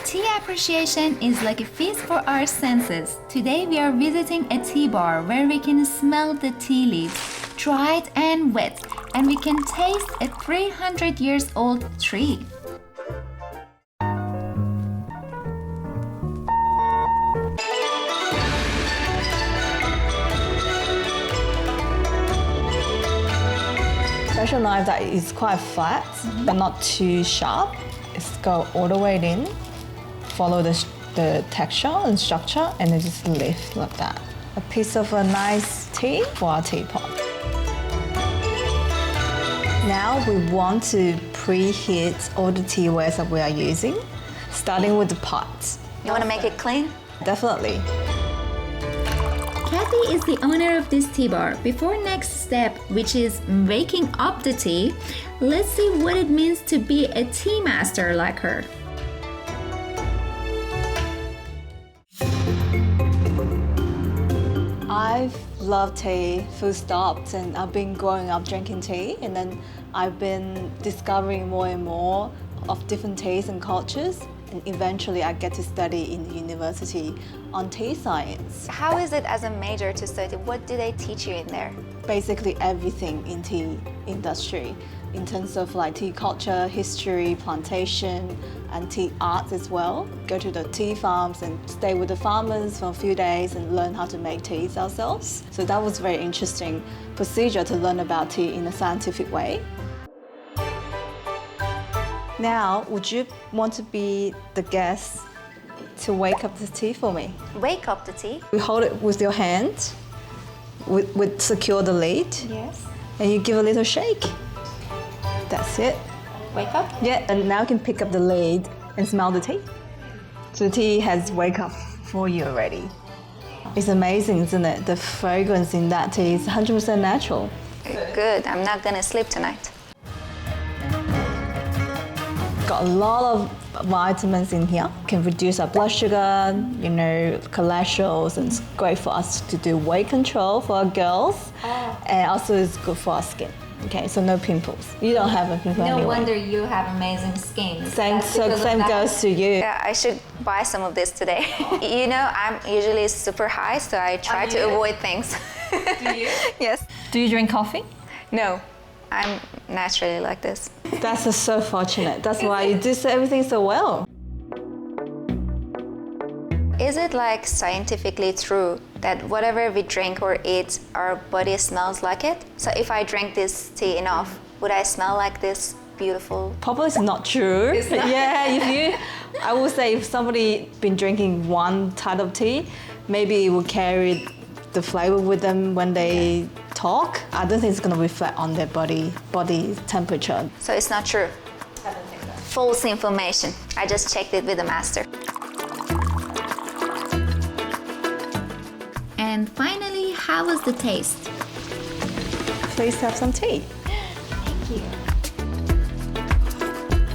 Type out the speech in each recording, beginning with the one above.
Tea appreciation is like a feast for our senses. Today we are visiting a tea bar where we can smell the tea leaves, dried and wet, and we can taste a 300 years old tree. Special knife that is quite flat, but not too sharp. It's go all the way in, follow the texture and structure, and then just lift like that. A piece of a nice tea for our teapot. Now we want to preheat all the teawares that we are using, starting with the pot. You want to make it clean? Definitely. Cathy is the owner of this tea bar. Before next step, which is waking up the tea, let's see what it means to be a tea master like her. I've loved tea, full stop, and I've been growing up drinking tea, and then I've been discovering more and more of different teas and cultures, and eventually I get to study in university on tea science. How is it as a major to study? What do they teach you in there? Basically everything in tea industry, in terms of like tea culture, history, plantation, and tea arts as well. Go to the tea farms and stay with the farmers for a few days and learn how to make teas ourselves. So that was a very interesting procedure to learn about tea in a scientific way. Now, would you want to be the guest to wake up the tea for me? Wake up the tea? You hold it with your hand, with secure the lid. Yes. And you give a little shake. That's it. Wake up? Yeah, and now you can pick up the lid and smell the tea. So the tea has wake up for you already. It's amazing, isn't it? The fragrance in that tea is 100% natural. Good, I'm not gonna sleep tonight. Got a lot of vitamins in here. Can reduce our blood sugar, cholesterol, and it's great for us to do weight control for our girls. And also it's good for our skin. Okay, so no pimples. You don't have a pimple anyway. No wonder you have amazing skin. Same goes to you. Yeah, I should buy some of this today. I'm usually super high, so I try to avoid things. Do you? Yes. Do you drink coffee? No, I'm naturally like this. That's just so fortunate. That's why you do everything so well. Is it like scientifically true that whatever we drink or eat, our body smells like it? So if I drink this tea enough, would I smell like this beautiful? Probably it's not true. It's not? Yeah, I would say if somebody been drinking one type of tea, maybe it will carry the flavor with them when they talk. I don't think it's going to reflect on their body temperature. So it's not true? I don't think so. False information. I just checked it with the master. And finally, how was the taste? Please have some tea. Thank you.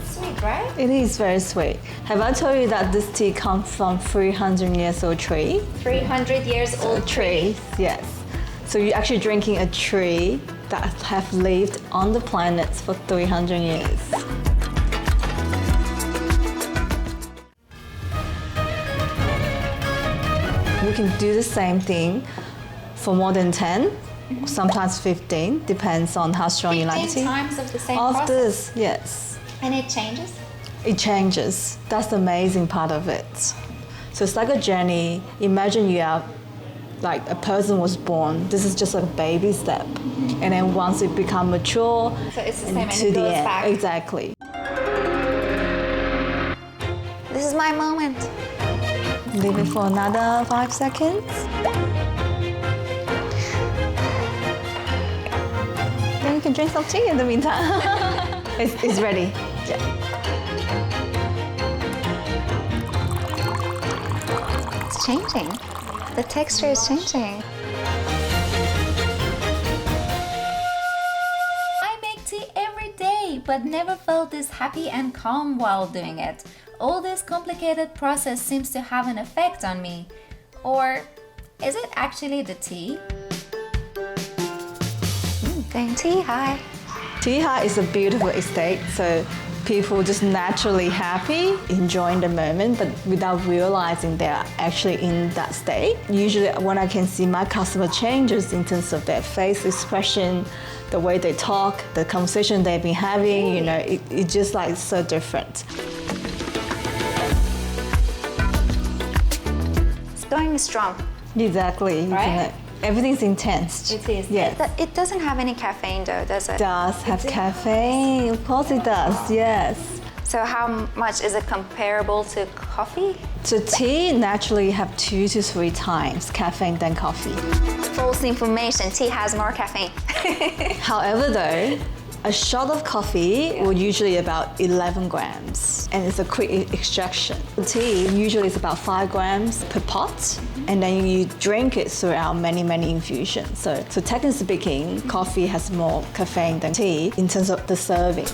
Sweet, right? It is very sweet. Have I told you that this tea comes from 300 years old tree? 300 years old Tree, yes. So you're actually drinking a tree that have lived on the planet for 300 years. We can do the same thing for more than 10, sometimes 15, depends on how strong you like 15 tea. times of the same Of process? this, yes. And it changes? It changes. That's the amazing part of it. So it's like a journey. Imagine you are like a person was born. This is just a baby step. And then once it become mature, So it's the same and to it the goes end. back. Exactly. This is my moment. Leave it for another 5 seconds. Then you can drink some tea in the meantime. it's ready. Yeah. It's changing. The texture is changing. I make tea every day, but never felt this happy and calm while doing it. All this complicated process seems to have an effect on me. Or is it actually the tea? Going tea high. Cattea is a beautiful estate, so people just naturally happy, enjoying the moment, but without realizing they're actually in that state. Usually when I can see my customer changes in terms of their face expression, the way they talk, the conversation they've been having, you know, it just like so different. It's going strong. Exactly. Right? Everything's intense. It is. Yes. It doesn't have any caffeine though, does it? It does have caffeine. Of course it does, yes. So how much is it comparable to coffee? So tea naturally have 2 to 3 times caffeine than coffee. False information, tea has more caffeine. However though, a shot of coffee will usually about 11 grams, and it's a quick extraction. Tea usually is about 5 grams per pot, and then you drink it throughout many infusions. So technically speaking, coffee has more caffeine than tea in terms of the serving.